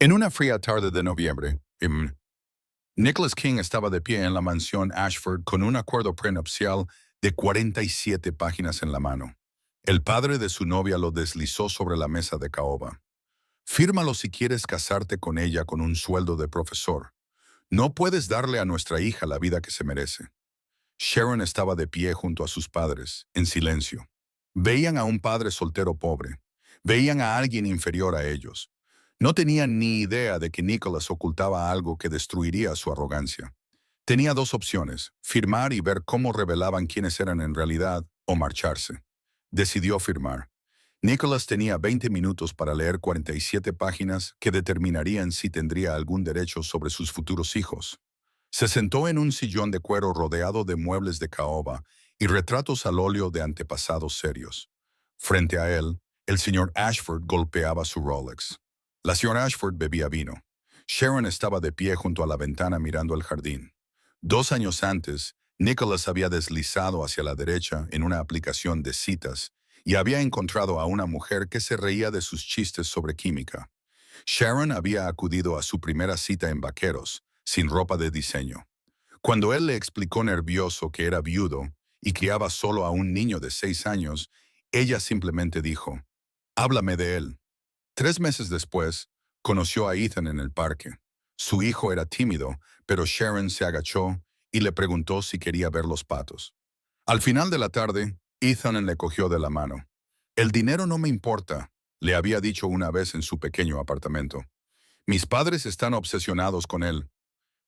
En una fría tarde de noviembre, Nicholas King estaba de pie en la mansión Ashford con un acuerdo prenupcial de 47 páginas en la mano. El padre de su novia lo deslizó sobre la mesa de caoba. Fírmalo si quieres casarte con ella con un sueldo de profesor. No puedes darle a nuestra hija la vida que se merece. Sharon estaba de pie junto a sus padres, en silencio. Veían a un padre soltero pobre. Veían a alguien inferior a ellos. No tenían ni idea de que Nicholas ocultaba algo que destruiría su arrogancia. Tenía dos opciones, firmar y ver cómo revelaban quiénes eran en realidad, o marcharse. Decidió firmar. Nicholas tenía 20 minutos para leer 47 páginas que determinarían si tendría algún derecho sobre sus futuros hijos. Se sentó en un sillón de cuero rodeado de muebles de caoba y retratos al óleo de antepasados serios. Frente a él, el señor Ashford golpeaba su Rolex. La señora Ashford bebía vino. Sharon estaba de pie junto a la ventana mirando el jardín. 2 años antes, Nicholas había deslizado hacia la derecha en una aplicación de citas y había encontrado a una mujer que se reía de sus chistes sobre química. Sharon había acudido a su primera cita en vaqueros, sin ropa de diseño. Cuando él le explicó nervioso que era viudo y criaba solo a un niño de 6 años, ella simplemente dijo, «Háblame de él». 3 meses después, conoció a Ethan en el parque. Su hijo era tímido, pero Sharon se agachó y le preguntó si quería ver los patos. Al final de la tarde, Ethan le cogió de la mano. «El dinero no me importa», le había dicho una vez en su pequeño apartamento. «Mis padres están obsesionados con él,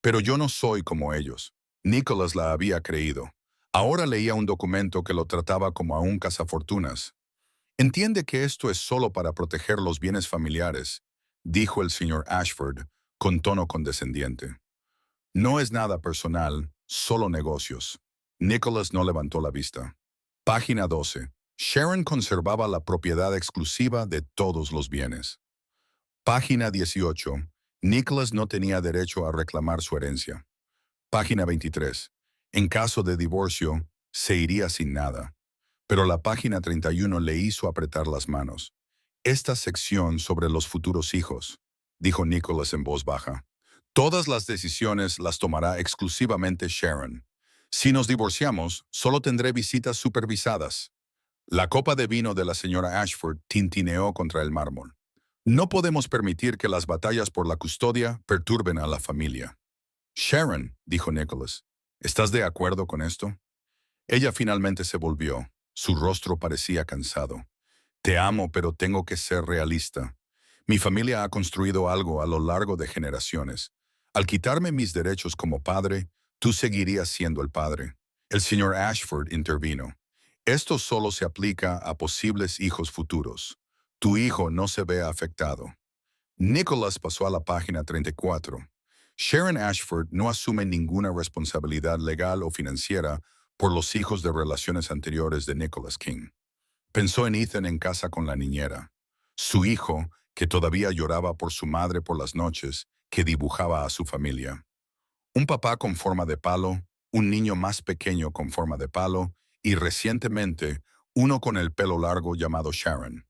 pero yo no soy como ellos». Nicholas la había creído. Ahora leía un documento que lo trataba como a un cazafortunas. «Entiende que esto es solo para proteger los bienes familiares», dijo el señor Ashford, con tono condescendiente. «No es nada personal, solo negocios». Nicholas no levantó la vista. Página 12. Sharon conservaba la propiedad exclusiva de todos los bienes. Página 18. Nicholas no tenía derecho a reclamar su herencia. Página 23. En caso de divorcio, se iría sin nada. Pero la página 31 le hizo apretar las manos. «Esta sección sobre los futuros hijos», dijo Nicholas en voz baja. «Todas las decisiones las tomará exclusivamente Sharon. Si nos divorciamos, solo tendré visitas supervisadas». La copa de vino de la señora Ashford tintineó contra el mármol. «No podemos permitir que las batallas por la custodia perturben a la familia». «Sharon», dijo Nicholas, «¿estás de acuerdo con esto?» Ella finalmente se volvió. Su rostro parecía cansado. «Te amo, pero tengo que ser realista. Mi familia ha construido algo a lo largo de generaciones. Al quitarme mis derechos como padre, tú seguirías siendo el padre». El señor Ashford intervino. «Esto solo se aplica a posibles hijos futuros. Tu hijo no se ve afectado». Nicholas pasó a la página 34. Sharon Ashford no asume ninguna responsabilidad legal o financiera por los hijos de relaciones anteriores de Nicholas King. Pensó en Ethan en casa con la niñera. Su hijo, que todavía lloraba por su madre por las noches, que dibujaba a su familia. Un papá con forma de palo, un niño más pequeño con forma de palo y recientemente uno con el pelo largo llamado Sharon.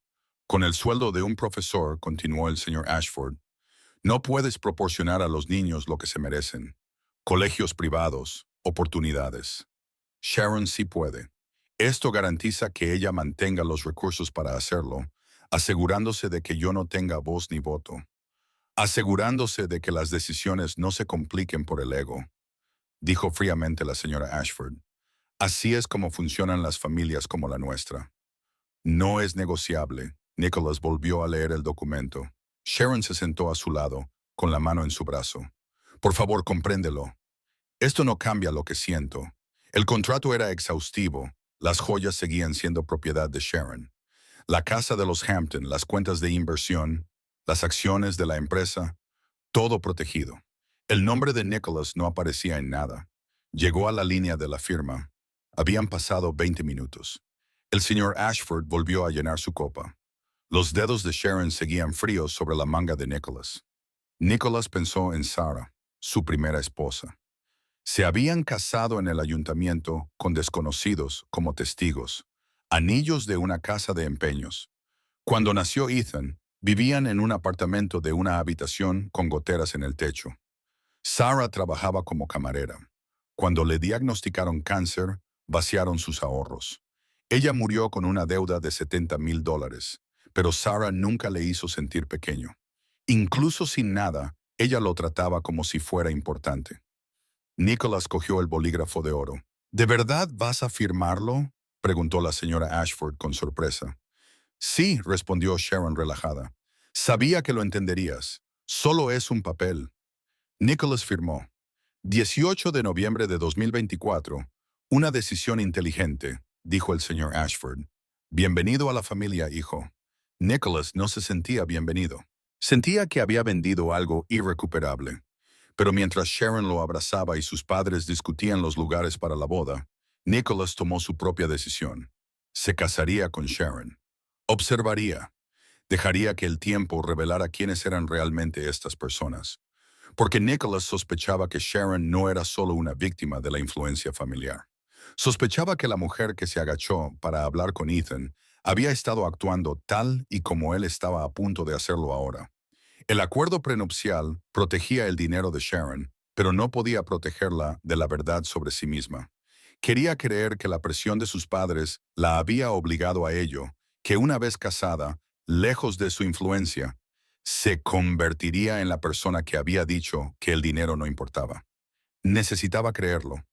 Con el sueldo de un profesor, continuó el señor Ashford, no puedes proporcionar a los niños lo que se merecen. Colegios privados, oportunidades. Sharon sí puede. Esto garantiza que ella mantenga los recursos para hacerlo, asegurándose de que yo no tenga voz ni voto. Asegurándose de que las decisiones no se compliquen por el ego, dijo fríamente la señora Ashford. Así es como funcionan las familias como la nuestra. No es negociable. Nicholas volvió a leer el documento. Sharon se sentó a su lado, con la mano en su brazo. «Por favor, compréndelo. Esto no cambia lo que siento. El contrato era exhaustivo. Las joyas seguían siendo propiedad de Sharon. La casa de los Hampton, las cuentas de inversión, las acciones de la empresa, todo protegido. El nombre de Nicholas no aparecía en nada. Llegó a la línea de la firma. Habían pasado 20 minutos. El señor Ashford volvió a llenar su copa. Los dedos de Sharon seguían fríos sobre la manga de Nicholas. Nicholas pensó en Sarah, su primera esposa. Se habían casado en el ayuntamiento con desconocidos como testigos, anillos de una casa de empeños. Cuando nació Ethan, Vivían en un apartamento de una habitación con goteras en el techo. Sarah trabajaba como camarera. Cuando le diagnosticaron cáncer, vaciaron sus ahorros. Ella murió con una deuda de $70,000, pero Sarah nunca le hizo sentir pequeño. Incluso sin nada, ella lo trataba como si fuera importante. Nicholas cogió el bolígrafo de oro. ¿De verdad vas a firmarlo?, preguntó la señora Ashford con sorpresa. Sí, respondió Sharon relajada. Sabía que lo entenderías. Solo es un papel. Nicholas firmó. 18 de noviembre de 2024. Una decisión inteligente, dijo el señor Ashford. Bienvenido a la familia, hijo. Nicholas no se sentía bienvenido. Sentía que había vendido algo irrecuperable. Pero mientras Sharon lo abrazaba y sus padres discutían los lugares para la boda, Nicholas tomó su propia decisión. Se casaría con Sharon. Observaría. Dejaría que el tiempo revelara quiénes eran realmente estas personas. Porque Nicholas sospechaba que Sharon no era solo una víctima de la influencia familiar. Sospechaba que la mujer que se agachó para hablar con Ethan había estado actuando tal y como él estaba a punto de hacerlo ahora. El acuerdo prenupcial protegía el dinero de Sharon, pero no podía protegerla de la verdad sobre sí misma. Quería creer que la presión de sus padres la había obligado a ello, que una vez casada, lejos de su influencia, se convertiría en la persona que había dicho que el dinero no importaba. Necesitaba creerlo.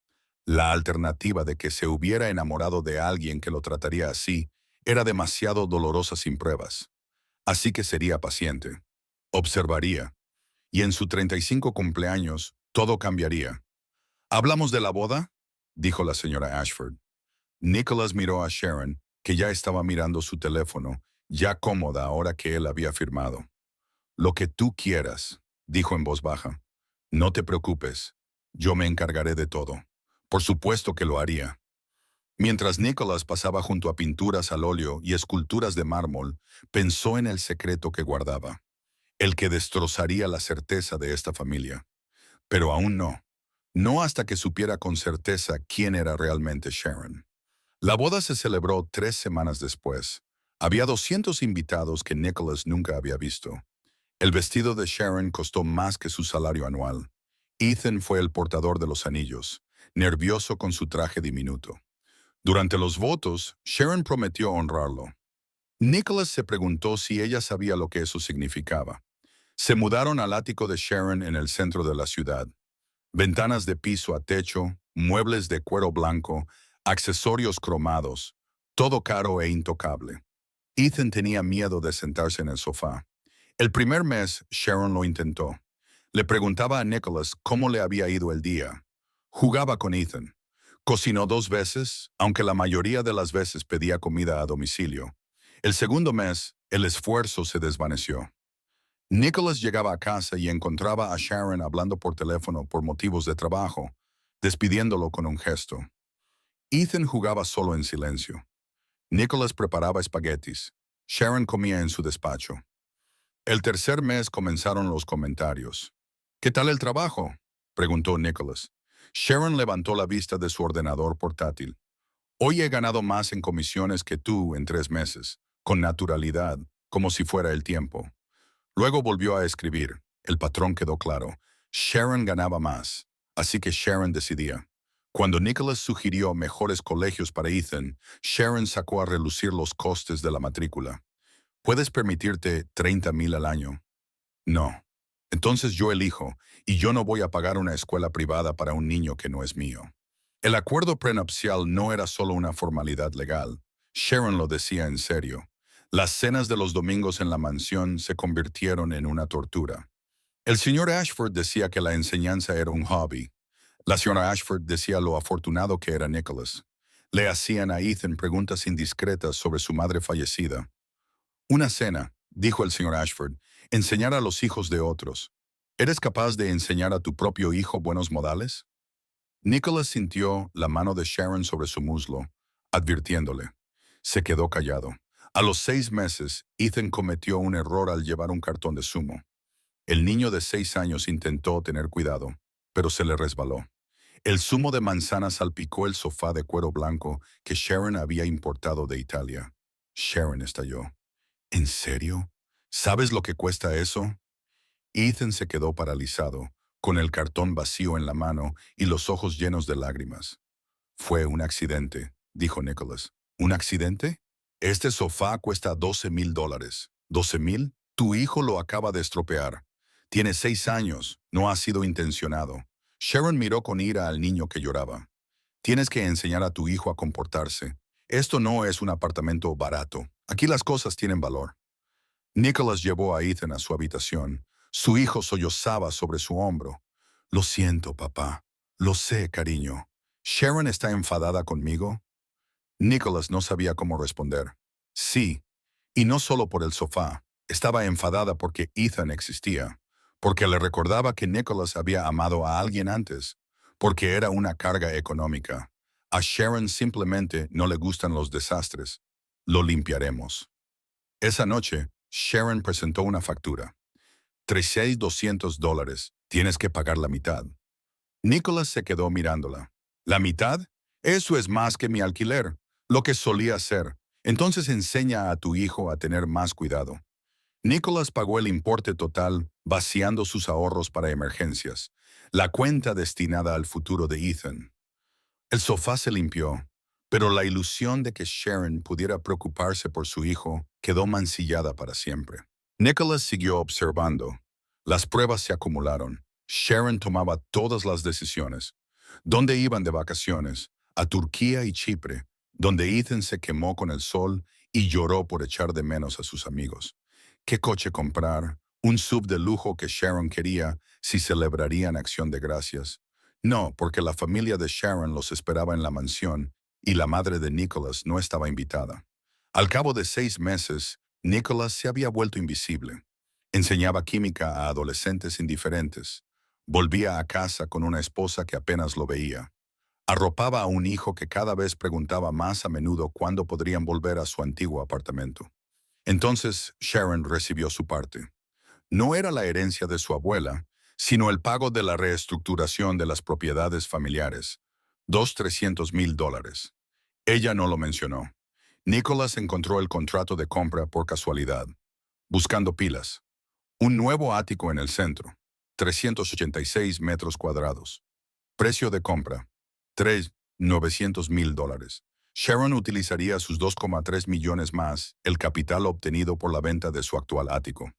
La alternativa de que se hubiera enamorado de alguien que lo trataría así era demasiado dolorosa sin pruebas. Así que sería paciente. Observaría. Y en su 35 cumpleaños, todo cambiaría. ¿Hablamos de la boda?, dijo la señora Ashford. Nicholas miró a Sharon, que ya estaba mirando su teléfono, ya cómoda ahora que él había firmado. Lo que tú quieras, dijo en voz baja. No te preocupes, yo me encargaré de todo. Por supuesto que lo haría. Mientras Nicholas pasaba junto a pinturas al óleo y esculturas de mármol, pensó en el secreto que guardaba, el que destrozaría la certeza de esta familia. Pero aún no. No hasta que supiera con certeza quién era realmente Sharon. La boda se celebró 3 semanas después. Había 200 invitados que Nicholas nunca había visto. El vestido de Sharon costó más que su salario anual. Ethan fue el portador de los anillos, nervioso con su traje diminuto. Durante los votos, Sharon prometió honrarlo. Nicholas se preguntó si ella sabía lo que eso significaba. Se mudaron al ático de Sharon en el centro de la ciudad. Ventanas de piso a techo, muebles de cuero blanco, accesorios cromados, todo caro e intocable. Ethan tenía miedo de sentarse en el sofá. El primer mes, Sharon lo intentó. Le preguntaba a Nicholas cómo le había ido el día. Jugaba con Ethan. Cocinó 2 veces, aunque la mayoría de las veces pedía comida a domicilio. El segundo mes, el esfuerzo se desvaneció. Nicholas llegaba a casa y encontraba a Sharon hablando por teléfono por motivos de trabajo, despidiéndolo con un gesto. Ethan jugaba solo en silencio. Nicholas preparaba espaguetis. Sharon comía en su despacho. El tercer mes comenzaron los comentarios. ¿Qué tal el trabajo?, preguntó Nicholas. Sharon levantó la vista de su ordenador portátil. Hoy he ganado más en comisiones que tú en 3 meses, con naturalidad, como si fuera el tiempo. Luego volvió a escribir. El patrón quedó claro. Sharon ganaba más, así que Sharon decidía. Cuando Nicholas sugirió mejores colegios para Ethan, Sharon sacó a relucir los costes de la matrícula. ¿Puedes permitirte 30,000 al año? No. Entonces yo elijo, y yo no voy a pagar una escuela privada para un niño que no es mío. El acuerdo prenupcial no era solo una formalidad legal. Sharon lo decía en serio. Las cenas de los domingos en la mansión se convirtieron en una tortura. El señor Ashford decía que la enseñanza era un hobby. La señora Ashford decía lo afortunado que era Nicholas. Le hacían a Ethan preguntas indiscretas sobre su madre fallecida. Una cena, dijo el señor Ashford, enseñar a los hijos de otros. ¿Eres capaz de enseñar a tu propio hijo buenos modales? Nicholas sintió la mano de Sharon sobre su muslo, advirtiéndole. Se quedó callado. A los 6 meses, Ethan cometió un error al llevar un cartón de zumo. El niño de 6 años intentó tener cuidado, pero se le resbaló. El zumo de manzana salpicó el sofá de cuero blanco que Sharon había importado de Italia. Sharon estalló. ¿En serio? ¿Sabes lo que cuesta eso? Ethan se quedó paralizado, con el cartón vacío en la mano y los ojos llenos de lágrimas. Fue un accidente, dijo Nicholas. ¿Un accidente? Este sofá cuesta $12,000. ¿12,000? Tu hijo lo acaba de estropear. Tiene 6 años, no ha sido intencionado. Sharon miró con ira al niño que lloraba. Tienes que enseñar a tu hijo a comportarse. Esto no es un apartamento barato. Aquí las cosas tienen valor. Nicholas llevó a Ethan a su habitación. Su hijo sollozaba sobre su hombro. Lo siento, papá. Lo sé, cariño. ¿Sharon está enfadada conmigo? Nicholas no sabía cómo responder. Sí, y no solo por el sofá. Estaba enfadada porque Ethan existía, porque le recordaba que Nicholas había amado a alguien antes, porque era una carga económica. A Sharon simplemente no le gustan los desastres. Lo limpiaremos. Esa noche, Sharon presentó una factura. $3,200. Tienes que pagar la mitad. Nicholas se quedó mirándola. ¿La mitad? Eso es más que mi alquiler, lo que solía hacer. Entonces enseña a tu hijo a tener más cuidado. Nicholas pagó el importe total, vaciando sus ahorros para emergencias, la cuenta destinada al futuro de Ethan. El sofá se limpió, pero la ilusión de que Sharon pudiera preocuparse por su hijo quedó mancillada para siempre. Nicholas siguió observando. Las pruebas se acumularon. Sharon tomaba todas las decisiones. ¿Dónde iban de vacaciones? A Turquía y Chipre, donde Ethan se quemó con el sol y lloró por echar de menos a sus amigos. ¿Qué coche comprar? ¿Un sub de lujo que Sharon quería si celebrarían Acción de Gracias? No, porque la familia de Sharon los esperaba en la mansión y la madre de Nicholas no estaba invitada. Al cabo de 6 meses, Nicholas se había vuelto invisible. Enseñaba química a adolescentes indiferentes. Volvía a casa con una esposa que apenas lo veía. Arropaba a un hijo que cada vez preguntaba más a menudo cuándo podrían volver a su antiguo apartamento. Entonces Sharon recibió su parte. No era la herencia de su abuela, sino el pago de la reestructuración de las propiedades familiares. $300,000. Ella no lo mencionó. Nicholas encontró el contrato de compra por casualidad, buscando pilas. Un nuevo ático en el centro, 386 metros cuadrados. Precio de compra, $900,000. Sharon utilizaría sus 2,3 millones más el capital obtenido por la venta de su actual ático.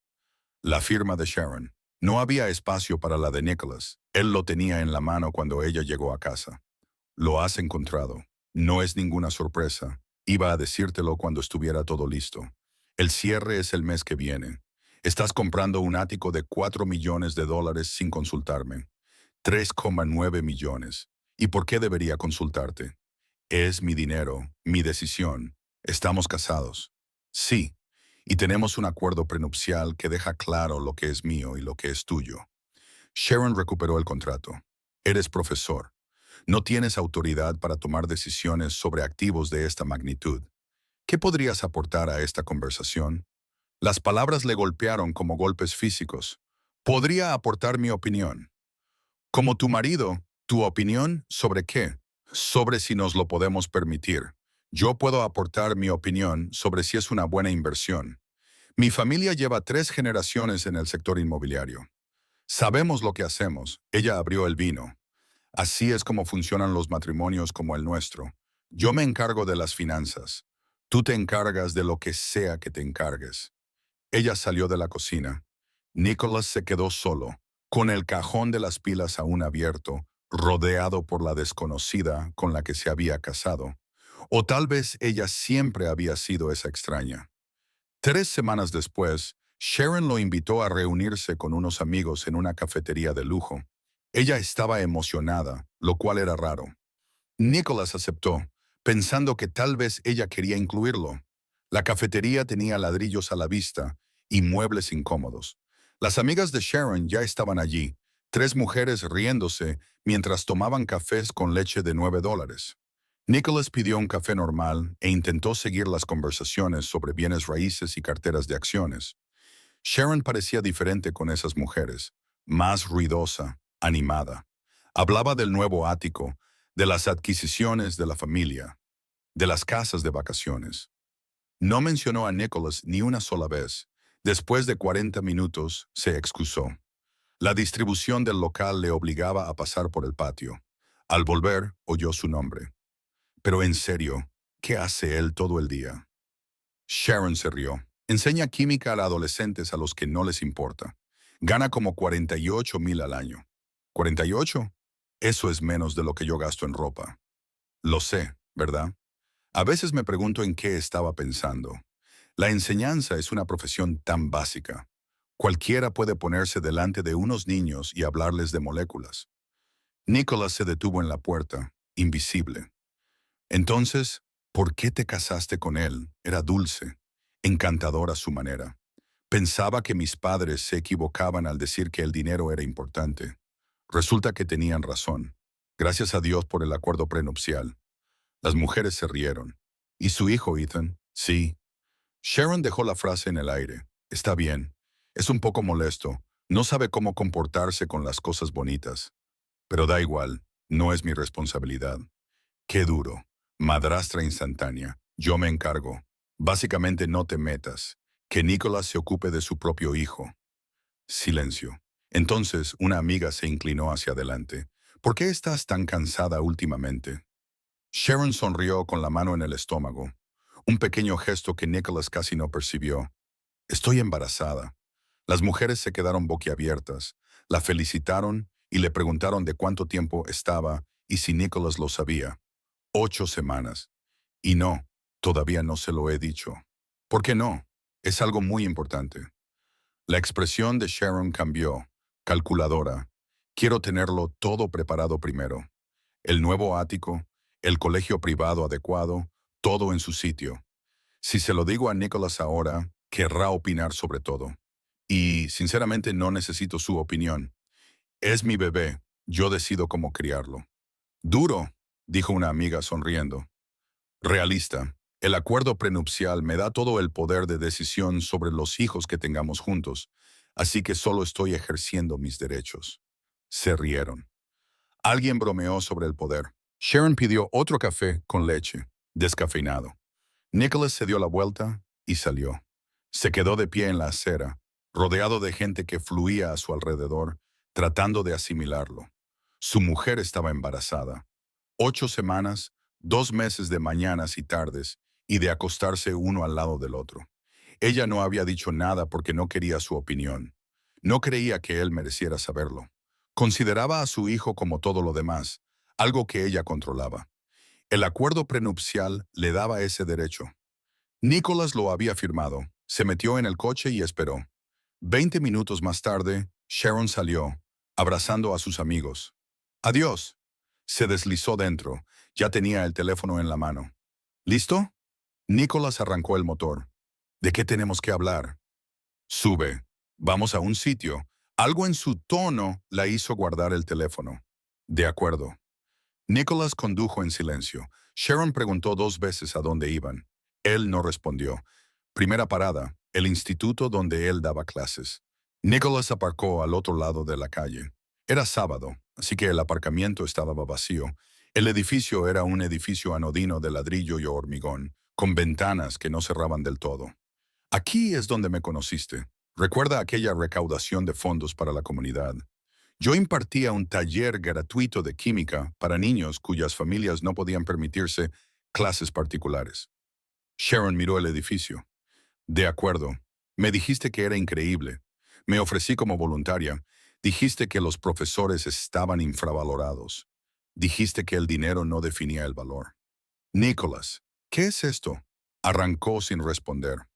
La firma de Sharon. No había espacio para la de Nicholas. Él lo tenía en la mano cuando ella llegó a casa. Lo has encontrado. No es ninguna sorpresa. Iba a decírtelo cuando estuviera todo listo. El cierre es el mes que viene. Estás comprando un ático de $4 millones sin consultarme. 3,9 millones. ¿Y por qué debería consultarte? Es mi dinero, mi decisión. Estamos casados. Sí, y tenemos un acuerdo prenupcial que deja claro lo que es mío y lo que es tuyo. Sharon recuperó el contrato. Eres profesor. No tienes autoridad para tomar decisiones sobre activos de esta magnitud. ¿Qué podrías aportar a esta conversación? Las palabras le golpearon como golpes físicos. Podría aportar mi opinión. Como tu marido, ¿tu opinión sobre qué? Sobre si nos lo podemos permitir. Yo puedo aportar mi opinión sobre si es una buena inversión. Mi familia lleva 3 generaciones en el sector inmobiliario. Sabemos lo que hacemos. Ella abrió el vino. Así es como funcionan los matrimonios como el nuestro. Yo me encargo de las finanzas. Tú te encargas de lo que sea que te encargues. Ella salió de la cocina. Nicholas se quedó solo, con el cajón de las pilas aún abierto, rodeado por la desconocida con la que se había casado. O tal vez ella siempre había sido esa extraña. 3 semanas después, Sharon lo invitó a reunirse con unos amigos en una cafetería de lujo. Ella estaba emocionada, lo cual era raro. Nicholas aceptó, pensando que tal vez ella quería incluirlo. La cafetería tenía ladrillos a la vista y muebles incómodos. Las amigas de Sharon ya estaban allí, 3 mujeres riéndose mientras tomaban cafés con leche de $9. Nicholas pidió un café normal e intentó seguir las conversaciones sobre bienes raíces y carteras de acciones. Sharon parecía diferente con esas mujeres, más ruidosa, animada. Hablaba del nuevo ático, de las adquisiciones de la familia, de las casas de vacaciones. No mencionó a Nicholas ni una sola vez, Después de 40 minutos, se excusó. La distribución del local le obligaba a pasar por el patio. Al volver, oyó su nombre. Pero en serio, ¿qué hace él todo el día? Sharon se rió. Enseña química a adolescentes a los que no les importa. Gana como 48,000 al año. ¿48? Eso es menos de lo que yo gasto en ropa. Lo sé, ¿verdad? A veces me pregunto en qué estaba pensando. La enseñanza es una profesión tan básica. Cualquiera puede ponerse delante de unos niños y hablarles de moléculas. Nicholas se detuvo en la puerta, invisible. Entonces, ¿por qué te casaste con él? Era dulce, encantador a su manera. Pensaba que mis padres se equivocaban al decir que el dinero era importante. Resulta que tenían razón. Gracias a Dios por el acuerdo prenupcial. Las mujeres se rieron. ¿Y su hijo, Ethan? Sí. Sharon dejó la frase en el aire. Está bien. Es un poco molesto. No sabe cómo comportarse con las cosas bonitas. Pero da igual. No es mi responsabilidad. Qué duro. Madrastra instantánea. Yo me encargo. Básicamente no te metas. Que Nicholas se ocupe de su propio hijo. Silencio. Entonces una amiga se inclinó hacia adelante. ¿Por qué estás tan cansada últimamente? Sharon sonrió con la mano en el estómago. Un pequeño gesto que Nicholas casi no percibió. Estoy embarazada. Las mujeres se quedaron boquiabiertas. La felicitaron y le preguntaron de cuánto tiempo estaba y si Nicholas lo sabía. 8 semanas. Y no, todavía no se lo he dicho. ¿Por qué no? Es algo muy importante. La expresión de Sharon cambió. Calculadora. Quiero tenerlo todo preparado primero. El nuevo ático, el colegio privado adecuado, todo en su sitio. Si se lo digo a Nicholas ahora, querrá opinar sobre todo. Y, sinceramente, no necesito su opinión. Es mi bebé. Yo decido cómo criarlo. Duro, dijo una amiga sonriendo. Realista. El acuerdo prenupcial me da todo el poder de decisión sobre los hijos que tengamos juntos, así que solo estoy ejerciendo mis derechos. Se rieron. Alguien bromeó sobre el poder. Sharon pidió otro café con leche, descafeinado. Nicholas se dio la vuelta y salió. Se quedó de pie en la acera, rodeado de gente que fluía a su alrededor, tratando de asimilarlo. Su mujer estaba embarazada. 8 semanas, 2 meses de mañanas y tardes, y de acostarse uno al lado del otro. Ella no había dicho nada porque no quería su opinión. No creía que él mereciera saberlo. Consideraba a su hijo como todo lo demás, algo que ella controlaba. El acuerdo prenupcial le daba ese derecho. Nicholas lo había firmado, se metió en el coche y esperó. 20 minutos más tarde, Sharon salió, abrazando a sus amigos. Adiós. Se deslizó dentro, ya tenía el teléfono en la mano. ¿Listo? Nicholas arrancó el motor. ¿De qué tenemos que hablar? Sube. Vamos a un sitio. Algo en su tono la hizo guardar el teléfono. De acuerdo. Nicholas condujo en silencio. Sharon preguntó 2 veces a dónde iban. Él no respondió. Primera parada, el instituto donde él daba clases. Nicholas aparcó al otro lado de la calle. Era sábado, así que el aparcamiento estaba vacío. El edificio era un edificio anodino de ladrillo y hormigón, con ventanas que no cerraban del todo. Aquí es donde me conociste. Recuerda aquella recaudación de fondos para la comunidad. Yo impartía un taller gratuito de química para niños cuyas familias no podían permitirse clases particulares. Sharon miró el edificio. De acuerdo. Me dijiste que era increíble. Me ofrecí como voluntaria. Dijiste que los profesores estaban infravalorados. Dijiste que el dinero no definía el valor. Nicholas, ¿qué es esto? Arrancó sin responder.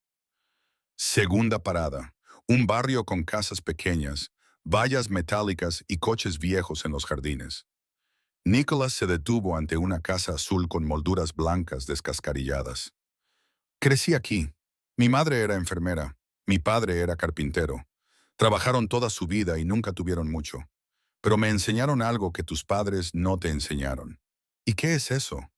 Segunda parada. Un barrio con casas pequeñas, vallas metálicas y coches viejos en los jardines. Nicholas se detuvo ante una casa azul con molduras blancas descascarilladas. Crecí aquí. Mi madre era enfermera. Mi padre era carpintero. Trabajaron toda su vida y nunca tuvieron mucho. Pero me enseñaron algo que tus padres no te enseñaron. ¿Y qué es eso?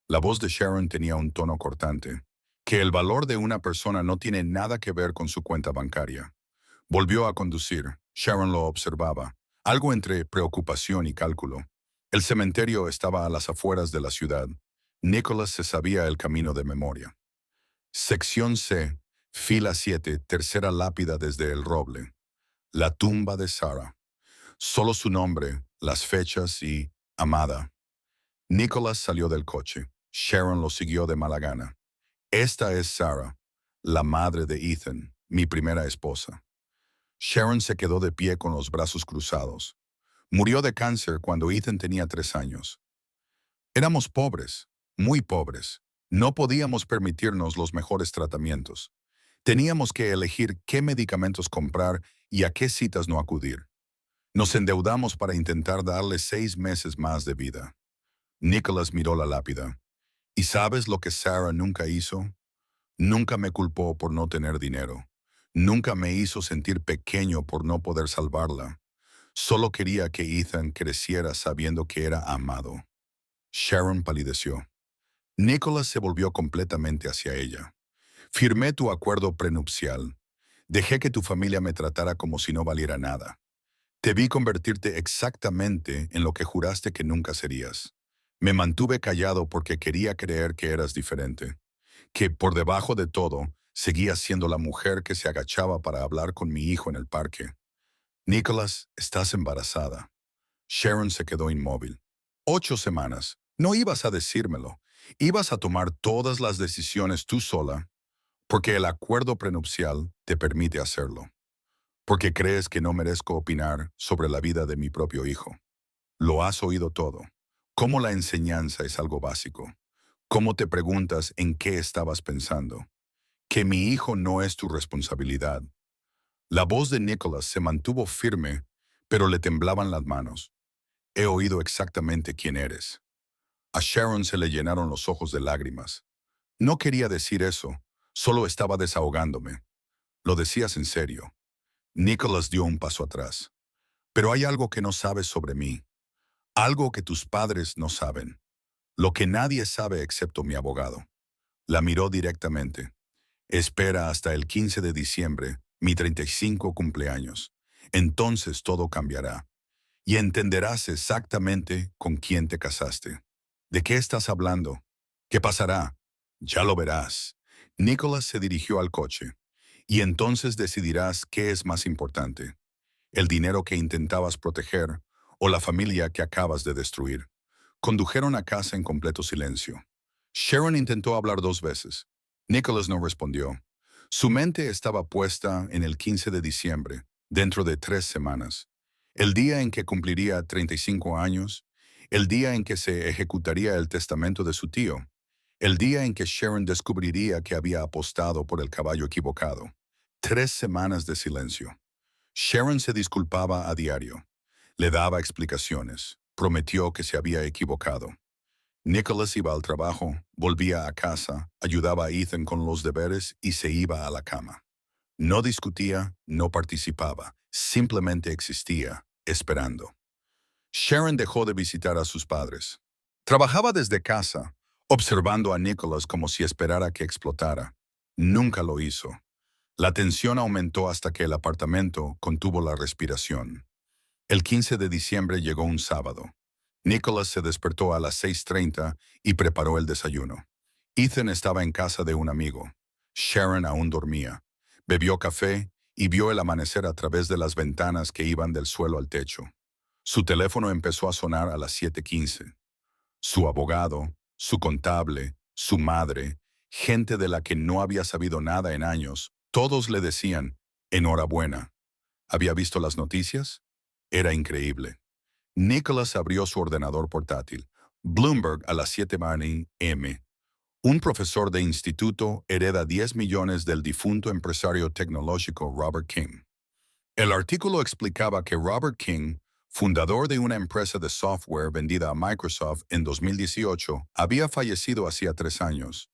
La voz de Sharon tenía un tono cortante. Que el valor de una persona no tiene nada que ver con su cuenta bancaria. Volvió a conducir. Sharon lo observaba, algo entre preocupación y cálculo. El cementerio estaba a las afueras de la ciudad. Nicholas se sabía el camino de memoria. Sección C. Fila 7, tercera lápida desde el roble. La tumba de Sarah. Solo su nombre, las fechas y amada. Nicholas salió del coche. Sharon lo siguió de mala gana. Esta es Sarah, la madre de Ethan, mi primera esposa. Sharon se quedó de pie con los brazos cruzados. Murió de cáncer cuando Ethan tenía 3 años. Éramos pobres, muy pobres. No podíamos permitirnos los mejores tratamientos. Teníamos que elegir qué medicamentos comprar y a qué citas no acudir. Nos endeudamos para intentar darle 6 meses más de vida. Nicholas miró la lápida. ¿Y sabes lo que Sarah nunca hizo? Nunca me culpó por no tener dinero. Nunca me hizo sentir pequeño por no poder salvarla. Solo quería que Ethan creciera sabiendo que era amado. Sharon palideció. Nicholas se volvió completamente hacia ella. Firmé tu acuerdo prenupcial. Dejé que tu familia me tratara como si no valiera nada. Te vi convertirte exactamente en lo que juraste que nunca serías. Me mantuve callado porque quería creer que eras diferente, que por debajo de todo seguías siendo la mujer que se agachaba para hablar con mi hijo en el parque. Nicholas, estás embarazada. Sharon se quedó inmóvil. 8 semanas. No ibas a decírmelo. Ibas a tomar todas las decisiones tú sola, porque el acuerdo prenupcial te permite hacerlo. Porque crees que no merezco opinar sobre la vida de mi propio hijo. Lo has oído todo. Cómo la enseñanza es algo básico. Cómo te preguntas en qué estabas pensando. Que mi hijo no es tu responsabilidad. La voz de Nicholas se mantuvo firme, pero le temblaban las manos. He oído exactamente quién eres. A Sharon se le llenaron los ojos de lágrimas. No quería decir eso, solo estaba desahogándome. Lo decías en serio. Nicholas dio un paso atrás. Pero hay algo que no sabes sobre mí. Algo que tus padres no saben. Lo que nadie sabe excepto mi abogado. La miró directamente. Espera hasta el 15 de diciembre, mi 35 cumpleaños. Entonces todo cambiará. Y entenderás exactamente con quién te casaste. ¿De qué estás hablando? ¿Qué pasará? Ya lo verás. Nicholas se dirigió al coche. Y entonces decidirás qué es más importante. El dinero que intentabas proteger o la familia que acabas de destruir. Condujeron a casa en completo silencio. Sharon intentó hablar 2 veces. Nicholas no respondió. Su mente estaba puesta en el 15 de diciembre, dentro de 3 semanas. El día en que cumpliría 35 años, el día en que se ejecutaría el testamento de su tío, el día en que Sharon descubriría que había apostado por el caballo equivocado. 3 semanas de silencio. Sharon se disculpaba a diario. Le daba explicaciones. Prometió que se había equivocado. Nicholas iba al trabajo, volvía a casa, ayudaba a Ethan con los deberes y se iba a la cama. No discutía, no participaba, simplemente existía, esperando. Sharon dejó de visitar a sus padres. Trabajaba desde casa, observando a Nicholas como si esperara que explotara. Nunca lo hizo. La tensión aumentó hasta que el apartamento contuvo la respiración. El 15 de diciembre llegó un sábado. Nicholas se despertó a las 6:30 y preparó el desayuno. Ethan estaba en casa de un amigo. Sharon aún dormía. Bebió café y vio el amanecer a través de las ventanas que iban del suelo al techo. Su teléfono empezó a sonar a las 7:15. Su abogado, su contable, su madre, gente de la que no había sabido nada en años, todos le decían, enhorabuena. ¿Había visto las noticias? Era increíble. Nicholas abrió su ordenador portátil. Bloomberg a las 7 a.m. Un profesor de instituto hereda 10 millones del difunto empresario tecnológico Robert King. El artículo explicaba que Robert King, fundador de una empresa de software vendida a Microsoft en 2018, había fallecido hacía 3 años.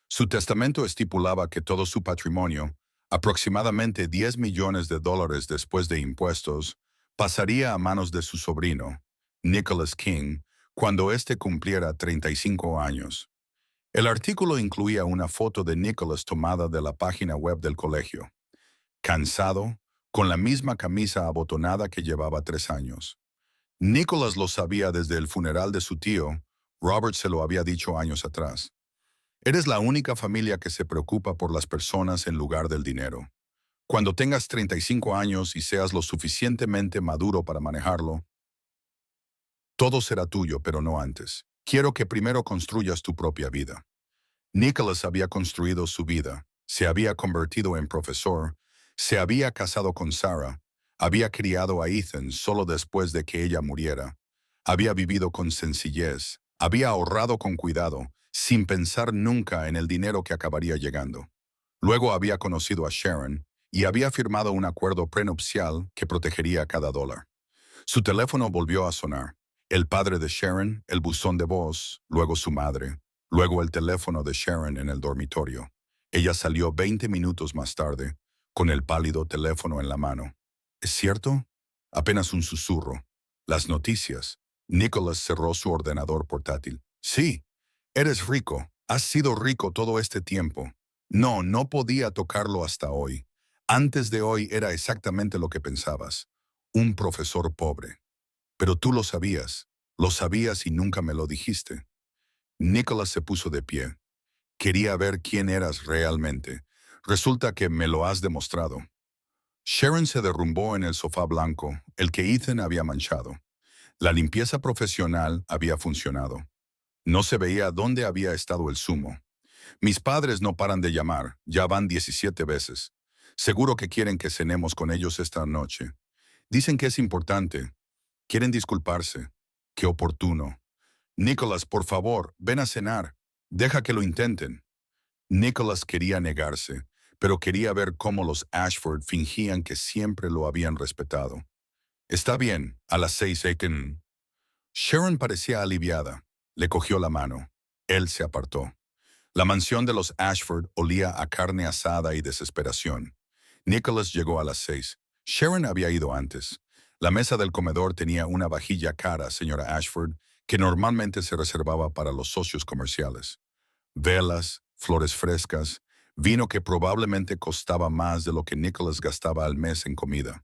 Su testamento estipulaba que todo su patrimonio, aproximadamente 10 millones de dólares después de impuestos, pasaría a manos de su sobrino, Nicholas King, cuando éste cumpliera 35 años. El artículo incluía una foto de Nicholas tomada de la página web del colegio. Cansado, con la misma camisa abotonada que llevaba 3 años. Nicholas lo sabía desde el funeral de su tío, Robert se lo había dicho años atrás. Eres la única familia que se preocupa por las personas en lugar del dinero. Cuando tengas 35 años y seas lo suficientemente maduro para manejarlo, todo será tuyo, pero no antes. Quiero que primero construyas tu propia vida. Nicholas había construido su vida, se había convertido en profesor, se había casado con Sarah, había criado a Ethan solo después de que ella muriera, había vivido con sencillez, había ahorrado con cuidado, sin pensar nunca en el dinero que acabaría llegando. Luego había conocido a Sharon y había firmado un acuerdo prenupcial que protegería cada dólar. Su teléfono volvió a sonar. El padre de Sharon, el buzón de voz, luego su madre, luego el teléfono de Sharon en el dormitorio. Ella salió 20 minutos más tarde, con el pálido teléfono en la mano. ¿Es cierto? Apenas un susurro. Las noticias. Nicholas cerró su ordenador portátil. Sí, eres rico. Has sido rico todo este tiempo. No, no podía tocarlo hasta hoy. Antes de hoy era exactamente lo que pensabas. Un profesor pobre. Pero tú lo sabías y nunca me lo dijiste. Nicholas se puso de pie. Quería ver quién eras realmente. Resulta que me lo has demostrado. Sharon se derrumbó en el sofá blanco, el que Ethan había manchado. La limpieza profesional había funcionado. No se veía dónde había estado el zumo. Mis padres no paran de llamar, ya van 17 veces. Seguro que quieren que cenemos con ellos esta noche. Dicen que es importante. Quieren disculparse. Qué oportuno. Nicholas, por favor, ven a cenar. Deja que lo intenten. Nicholas quería negarse, pero quería ver cómo los Ashford fingían que siempre lo habían respetado. Está bien, a las 6 Aiken. Sharon parecía aliviada. Le cogió la mano. Él se apartó. La mansión de los Ashford olía a carne asada y desesperación. Nicholas llegó a las 6. Sharon había ido antes. La mesa del comedor tenía una vajilla cara, señora Ashford, que normalmente se reservaba para los socios comerciales. Velas, flores frescas, vino que probablemente costaba más de lo que Nicholas gastaba al mes en comida.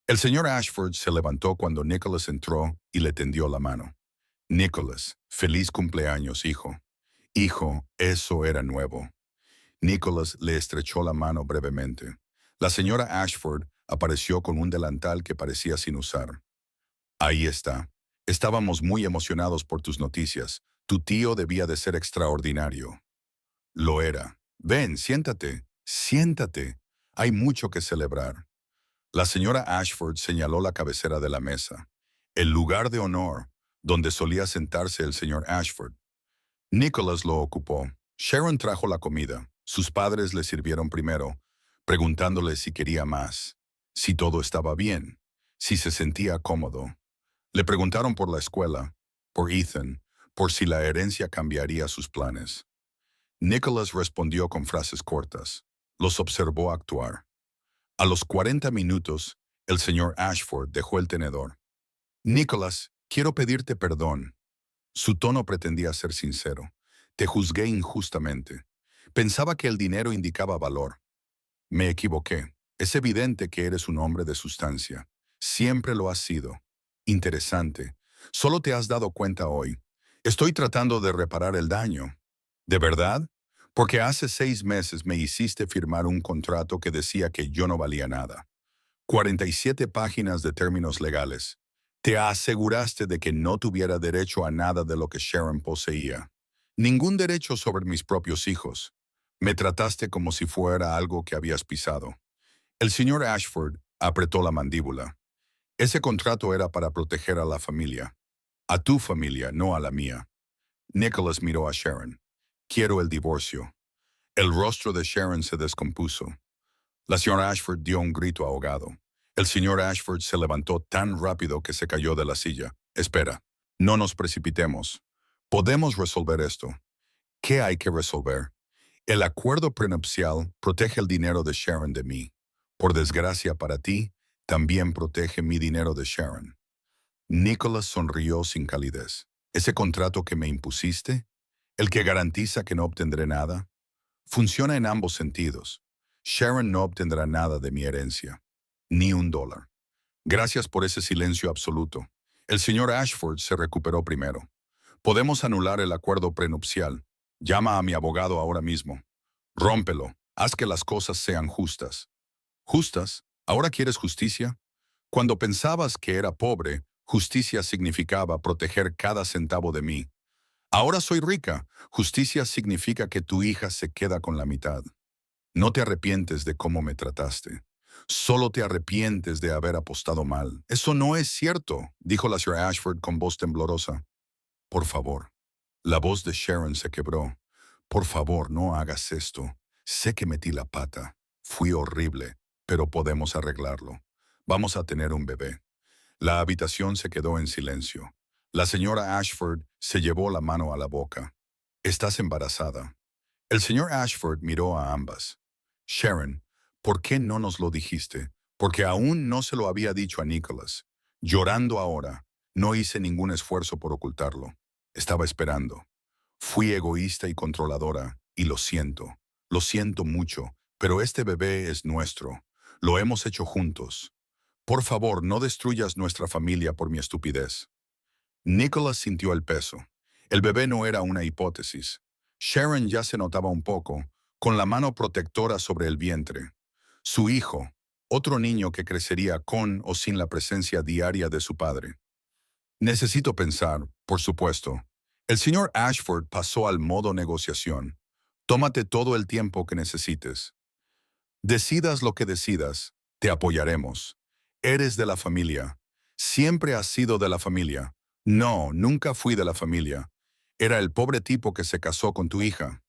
El señor Ashford se levantó cuando Nicholas entró y le tendió la mano. Nicholas, feliz cumpleaños, hijo. Hijo, eso era nuevo. Nicholas le estrechó la mano brevemente. La señora Ashford apareció con un delantal que parecía sin usar. Ahí está. Estábamos muy emocionados por tus noticias. Tu tío debía de ser extraordinario. Lo era. Ven, siéntate. Siéntate. Hay mucho que celebrar. La señora Ashford señaló la cabecera de la mesa, el lugar de honor donde solía sentarse el señor Ashford. Nicholas lo ocupó. Sharon trajo la comida. Sus padres le sirvieron primero, preguntándole si quería más, si todo estaba bien, si se sentía cómodo. Le preguntaron por la escuela, por Ethan, por si la herencia cambiaría sus planes. Nicholas respondió con frases cortas. Los observó actuar. A los 40 minutos, el señor Ashford dejó el tenedor. Nicholas, quiero pedirte perdón. Su tono pretendía ser sincero. Te juzgué injustamente. Pensaba que el dinero indicaba valor. Me equivoqué. Es evidente que eres un hombre de sustancia. Siempre lo has sido. Interesante. Solo te has dado cuenta hoy. Estoy tratando de reparar el daño. ¿De verdad? Porque hace 6 meses me hiciste firmar un contrato que decía que yo no valía nada. 47 páginas de términos legales. Te aseguraste de que no tuviera derecho a nada de lo que Sharon poseía. Ningún derecho sobre mis propios hijos. Me trataste como si fuera algo que habías pisado. El señor Ashford apretó la mandíbula. Ese contrato era para proteger a la familia. A tu familia, no a la mía. Nicholas miró a Sharon. Quiero el divorcio. El rostro de Sharon se descompuso. La señora Ashford dio un grito ahogado. El señor Ashford se levantó tan rápido que se cayó de la silla. Espera, no nos precipitemos. Podemos resolver esto. ¿Qué hay que resolver? El acuerdo prenupcial protege el dinero de Sharon de mí. Por desgracia para ti, también protege mi dinero de Sharon. Nicholas sonrió sin calidez. ¿Ese contrato que me impusiste? ¿El que garantiza que no obtendré nada? Funciona en ambos sentidos. Sharon no obtendrá nada de mi herencia. Ni un dólar. Gracias por ese silencio absoluto. El señor Ashford se recuperó primero. Podemos anular el acuerdo prenupcial. Llama a mi abogado ahora mismo. Rómpelo. Haz que las cosas sean justas. ¿Justas? ¿Ahora quieres justicia? Cuando pensabas que era pobre, justicia significaba proteger cada centavo de mí. Ahora soy rica. Justicia significa que tu hija se queda con la mitad. No te arrepientes de cómo me trataste. Solo te arrepientes de haber apostado mal. Eso no es cierto, dijo la señora Ashford con voz temblorosa. Por favor. La voz de Sharon se quebró. Por favor, no hagas esto. Sé que metí la pata. Fui horrible, pero podemos arreglarlo. Vamos a tener un bebé. La habitación se quedó en silencio. La señora Ashford se llevó la mano a la boca. Estás embarazada. El señor Ashford miró a ambas. Sharon, ¿por qué no nos lo dijiste? Porque aún no se lo había dicho a Nicholas. Llorando ahora, no hice ningún esfuerzo por ocultarlo. Estaba esperando. Fui egoísta y controladora, y lo siento. Lo siento mucho, pero este bebé es nuestro. Lo hemos hecho juntos. Por favor, no destruyas nuestra familia por mi estupidez. Nicholas sintió el peso. El bebé no era una hipótesis. Sharon ya se notaba un poco, con la mano protectora sobre el vientre. Su hijo, otro niño que crecería con o sin la presencia diaria de su padre. Necesito pensar, por supuesto. El señor Ashford pasó al modo negociación. Tómate todo el tiempo que necesites. Decidas lo que decidas, te apoyaremos. Eres de la familia. Siempre has sido de la familia. No, nunca fui de la familia. Era el pobre tipo que se casó con tu hija.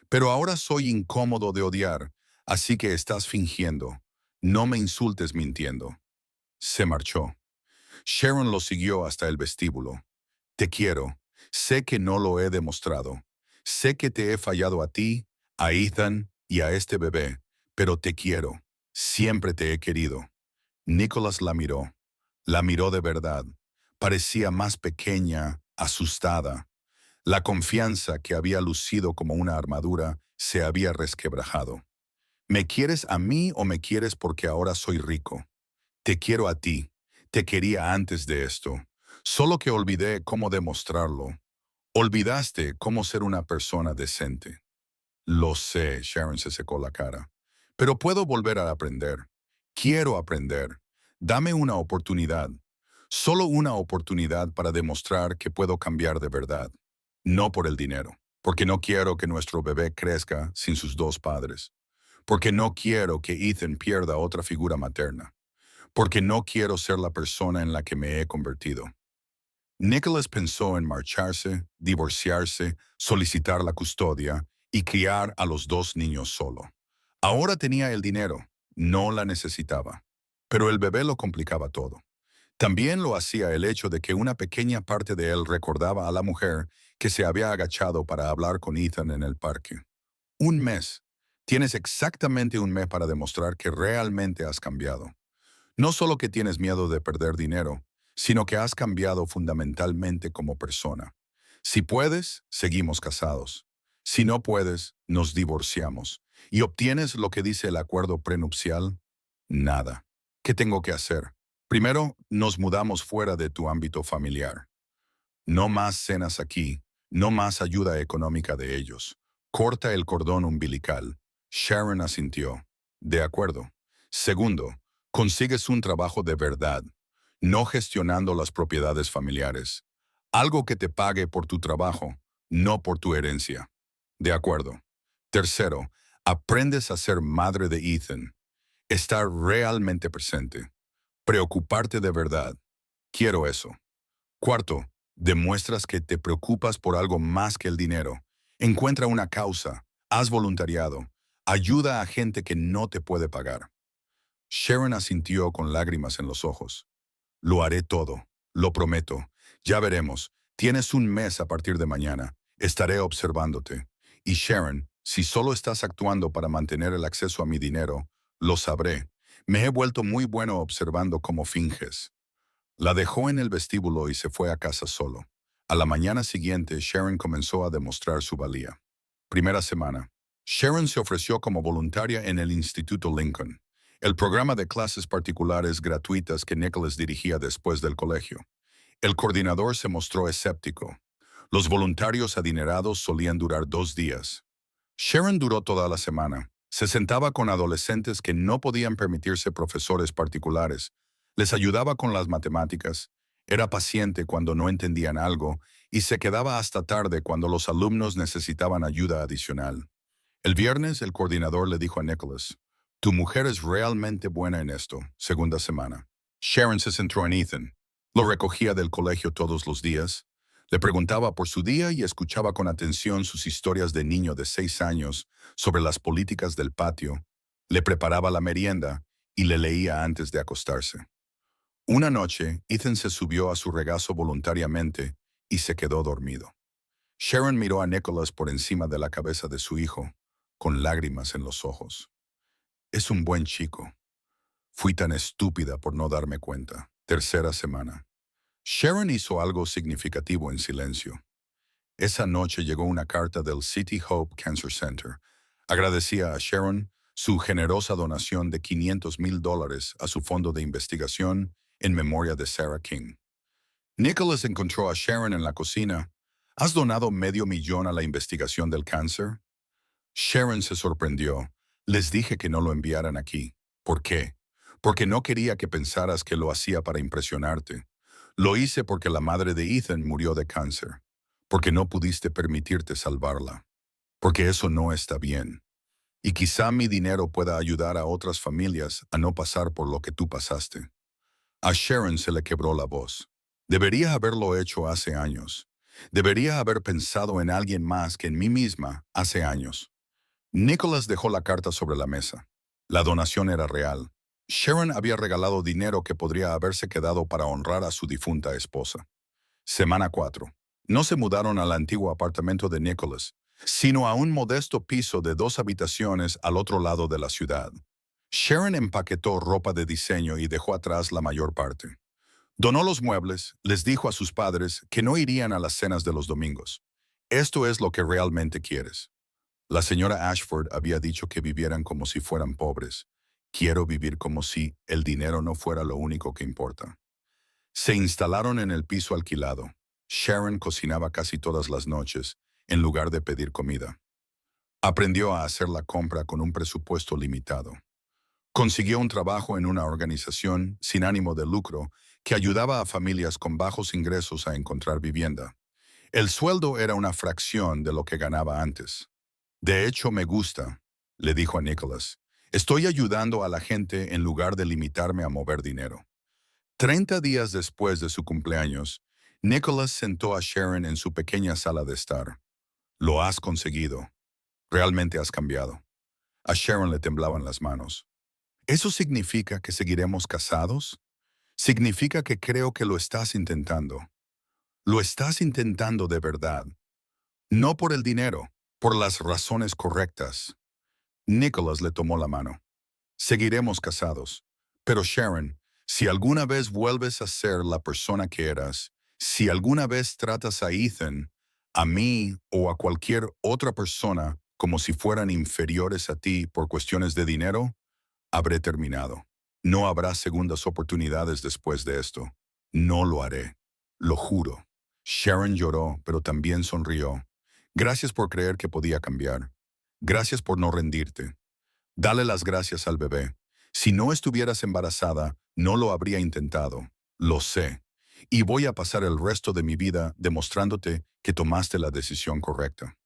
Pero ahora soy incómodo de odiar, así que estás fingiendo. No me insultes mintiendo. Se marchó. Sharon lo siguió hasta el vestíbulo. Te quiero. Sé que no lo he demostrado. Sé que te he fallado a ti, a Ethan y a este bebé, pero te quiero. Siempre te he querido. Nicholas la miró. La miró de verdad. Parecía más pequeña, asustada. La confianza que había lucido como una armadura se había resquebrajado. ¿Me quieres a mí o me quieres porque ahora soy rico? Te quiero a ti. Te quería antes de esto. Solo que olvidé cómo demostrarlo. Olvidaste cómo ser una persona decente. Lo sé, Sharon se secó la cara. Pero puedo volver a aprender. Quiero aprender. Dame una oportunidad. Solo una oportunidad para demostrar que puedo cambiar de verdad. No por el dinero. Porque no quiero que nuestro bebé crezca sin sus dos padres. Porque no quiero que Ethan pierda otra figura materna. Porque no quiero ser la persona en la que me he convertido. Nicholas pensó en marcharse, divorciarse, solicitar la custodia y criar a los dos niños solo. Ahora tenía el dinero, no la necesitaba. Pero el bebé lo complicaba todo. También lo hacía el hecho de que una pequeña parte de él recordaba a la mujer que se había agachado para hablar con Ethan en el parque. Un mes. Tienes exactamente un mes para demostrar que realmente has cambiado. No solo que tienes miedo de perder dinero, sino que has cambiado fundamentalmente como persona. Si puedes, seguimos casados. Si no puedes, nos divorciamos. ¿Y obtienes lo que dice el acuerdo prenupcial? Nada. ¿Qué tengo que hacer? Primero, nos mudamos fuera de tu ámbito familiar. No más cenas aquí, no más ayuda económica de ellos. Corta el cordón umbilical. Sharon asintió. De acuerdo. Segundo, consigues un trabajo de verdad, no gestionando las propiedades familiares. Algo que te pague por tu trabajo, no por tu herencia. De acuerdo. Tercero, aprendes a ser madre de Ethan. Estar realmente presente. Preocuparte de verdad. Quiero eso. Cuarto, demuestras que te preocupas por algo más que el dinero. Encuentra una causa, haz voluntariado, ayuda a gente que no te puede pagar. Sharon asintió con lágrimas en los ojos. Lo haré todo, lo prometo. Ya veremos. Tienes un mes a partir de mañana. Estaré observándote. Y Sharon, si solo estás actuando para mantener el acceso a mi dinero, lo sabré. Me he vuelto muy bueno observando cómo finges. La dejó en el vestíbulo y se fue a casa solo. A la mañana siguiente, Sharon comenzó a demostrar su valía. Primera semana. Sharon se ofreció como voluntaria en el Instituto Lincoln, el programa de clases particulares gratuitas que Nicholas dirigía después del colegio. El coordinador se mostró escéptico. Los voluntarios adinerados solían durar 2 días. Sharon duró toda la semana. Se sentaba con adolescentes que no podían permitirse profesores particulares. Les ayudaba con las matemáticas. Era paciente cuando no entendían algo y se quedaba hasta tarde cuando los alumnos necesitaban ayuda adicional. El viernes, el coordinador le dijo a Nicholas, «Tu mujer es realmente buena en esto, segunda semana». Sharon se centró en Ethan. Lo recogía del colegio todos los días. Le preguntaba por su día y escuchaba con atención sus historias de niño de 6 años sobre las políticas del patio. Le preparaba la merienda y le leía antes de acostarse. Una noche, Ethan se subió a su regazo voluntariamente y se quedó dormido. Sharon miró a Nicholas por encima de la cabeza de su hijo, con lágrimas en los ojos. «Es un buen chico. Fui tan estúpida por no darme cuenta». Tercera semana. Sharon hizo algo significativo en silencio. Esa noche llegó una carta del City Hope Cancer Center. Agradecía a Sharon su generosa donación de $500,000 a su fondo de investigación en memoria de Sarah King. Nicholas encontró a Sharon en la cocina. «¿Has donado $500,000 a la investigación del cáncer?» Sharon se sorprendió. «Les dije que no lo enviaran aquí». «¿Por qué?» «Porque no quería que pensaras que lo hacía para impresionarte. Lo hice porque la madre de Ethan murió de cáncer. Porque no pudiste permitirte salvarla. Porque eso no está bien. Y quizá mi dinero pueda ayudar a otras familias a no pasar por lo que tú pasaste». A Sharon se le quebró la voz. Debería haberlo hecho hace años. Debería haber pensado en alguien más que en mí misma hace años. Nicholas dejó la carta sobre la mesa. La donación era real. Sharon había regalado dinero que podría haberse quedado para honrar a su difunta esposa. Semana 4. No se mudaron al antiguo apartamento de Nicholas, sino a un modesto piso de 2 habitaciones al otro lado de la ciudad. Sharon empaquetó ropa de diseño y dejó atrás la mayor parte. Donó los muebles, les dijo a sus padres que no irían a las cenas de los domingos. «Esto es lo que realmente quieres». La señora Ashford había dicho que vivieran como si fueran pobres. «Quiero vivir como si el dinero no fuera lo único que importa». Se instalaron en el piso alquilado. Sharon cocinaba casi todas las noches, en lugar de pedir comida. Aprendió a hacer la compra con un presupuesto limitado. Consiguió un trabajo en una organización sin ánimo de lucro que ayudaba a familias con bajos ingresos a encontrar vivienda. El sueldo era una fracción de lo que ganaba antes. «De hecho, me gusta», le dijo a Nicholas. «Estoy ayudando a la gente en lugar de limitarme a mover dinero». 30 días después de su cumpleaños, Nicholas sentó a Sharon en su pequeña sala de estar. «Lo has conseguido. Realmente has cambiado». A Sharon le temblaban las manos. «¿Eso significa que seguiremos casados?» «Significa que creo que lo estás intentando. Lo estás intentando de verdad. No por el dinero, por las razones correctas». Nicholas le tomó la mano. «Seguiremos casados. Pero Sharon, si alguna vez vuelves a ser la persona que eras, si alguna vez tratas a Ethan, a mí o a cualquier otra persona como si fueran inferiores a ti por cuestiones de dinero, habré terminado. No habrá segundas oportunidades después de esto. No lo haré. Lo juro». Sharon lloró, pero también sonrió. «Gracias por creer que podía cambiar. Gracias por no rendirte. Dale las gracias al bebé. Si no estuvieras embarazada, no lo habría intentado. Lo sé. Y voy a pasar el resto de mi vida demostrándote que tomaste la decisión correcta».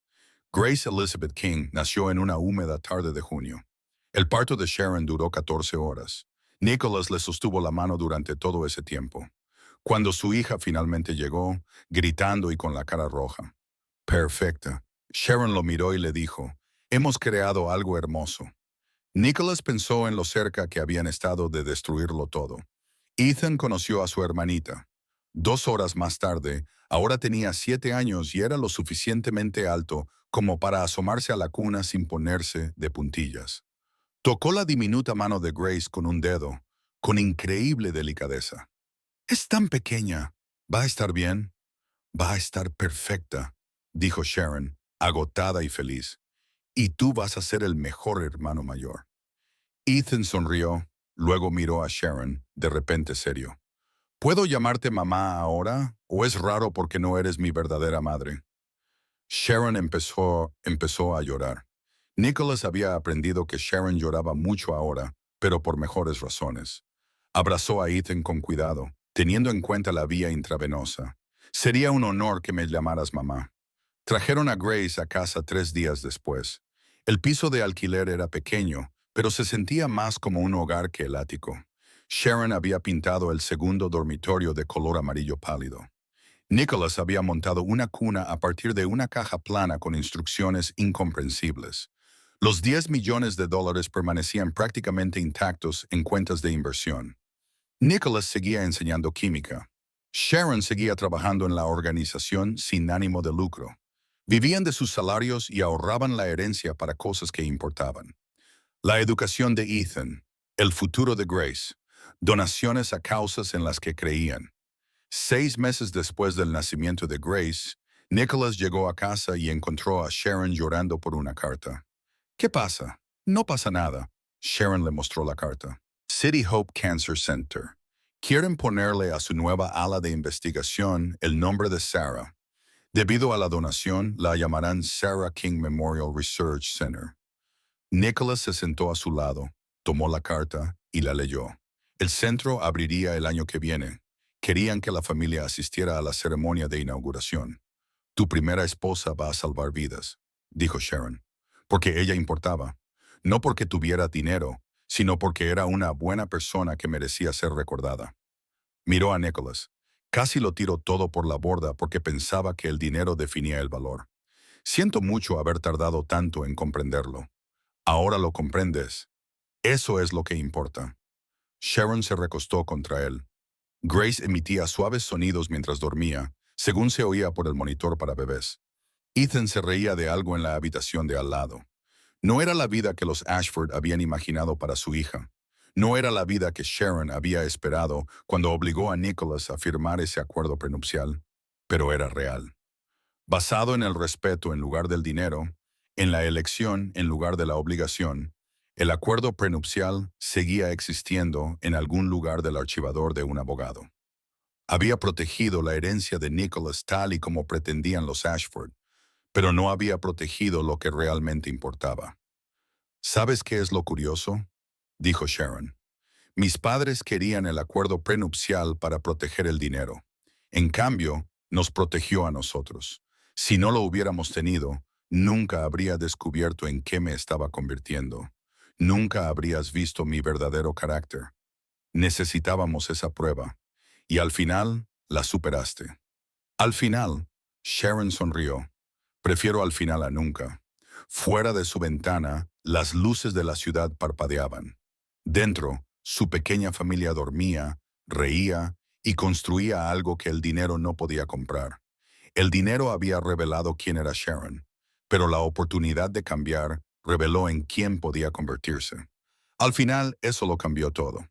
Grace Elizabeth King nació en una húmeda tarde de junio. El parto de Sharon duró 14 horas. Nicholas le sostuvo la mano durante todo ese tiempo. Cuando su hija finalmente llegó, gritando y con la cara roja. «Perfecta». Sharon lo miró y le dijo, «Hemos creado algo hermoso». Nicholas pensó en lo cerca que habían estado de destruirlo todo. Ethan conoció a su hermanita. 2 horas más tarde, ahora tenía 7 años y era lo suficientemente alto como para asomarse a la cuna sin ponerse de puntillas. Tocó la diminuta mano de Grace con un dedo, con increíble delicadeza. «Es tan pequeña. ¿Va a estar bien?» «Va a estar perfecta», dijo Sharon, agotada y feliz. «Y tú vas a ser el mejor hermano mayor». Ethan sonrió, luego miró a Sharon, de repente serio. ¿Puedo llamarte mamá ahora o es raro porque no eres mi verdadera madre? Sharon empezó a llorar. Nicholas había aprendido que Sharon lloraba mucho ahora, pero por mejores razones. Abrazó a Ethan con cuidado, teniendo en cuenta la vía intravenosa. Sería un honor que me llamaras mamá. Trajeron a Grace a casa 3 días después. El piso de alquiler era pequeño, pero se sentía más como un hogar que el ático. Sharon había pintado el segundo dormitorio de color amarillo pálido. Nicholas había montado una cuna a partir de una caja plana con instrucciones incomprensibles. Los 10 millones de dólares permanecían prácticamente intactos en cuentas de inversión. Nicholas seguía enseñando química. Sharon seguía trabajando en la organización sin ánimo de lucro. Vivían de sus salarios y ahorraban la herencia para cosas que importaban. La educación de Ethan, el futuro de Grace, donaciones a causas en las que creían. 6 meses después del nacimiento de Grace, Nicholas llegó a casa y encontró a Sharon llorando por una carta. ¿Qué pasa? No pasa nada. Sharon le mostró la carta. City Hope Cancer Center. Quieren ponerle a su nueva ala de investigación el nombre de Sarah. Debido a la donación, la llamarán Sarah King Memorial Research Center. Nicholas se sentó a su lado, tomó la carta y la leyó. El centro abriría el año que viene. Querían que la familia asistiera a la ceremonia de inauguración. Tu primera esposa va a salvar vidas, dijo Sharon, porque ella importaba. No porque tuviera dinero, sino porque era una buena persona que merecía ser recordada. Miró a Nicholas. Casi lo tiró todo por la borda porque pensaba que el dinero definía el valor. Siento mucho haber tardado tanto en comprenderlo. Ahora lo comprendes. Eso es lo que importa. Sharon se recostó contra él. Grace emitía suaves sonidos mientras dormía, según se oía por el monitor para bebés. Ethan se reía de algo en la habitación de al lado. No era la vida que los Ashford habían imaginado para su hija. No era la vida que Sharon había esperado cuando obligó a Nicholas a firmar ese acuerdo prenupcial, pero era real. Basado en el respeto en lugar del dinero, en la elección en lugar de la obligación, el acuerdo prenupcial seguía existiendo en algún lugar del archivador de un abogado. Había protegido la herencia de Nicholas tal y como pretendían los Ashford, pero no había protegido lo que realmente importaba. ¿Sabes qué es lo curioso?, dijo Sharon. Mis padres querían el acuerdo prenupcial para proteger el dinero. En cambio, nos protegió a nosotros. Si no lo hubiéramos tenido, nunca habría descubierto en qué me estaba convirtiendo. Nunca habrías visto mi verdadero carácter. Necesitábamos esa prueba. Y al final, la superaste. Al final, Sharon sonrió. Prefiero al final a nunca. Fuera de su ventana, las luces de la ciudad parpadeaban. Dentro, su pequeña familia dormía, reía y construía algo que el dinero no podía comprar. El dinero había revelado quién era Sharon, pero la oportunidad de cambiar reveló en quién podía convertirse. Al final, eso lo cambió todo.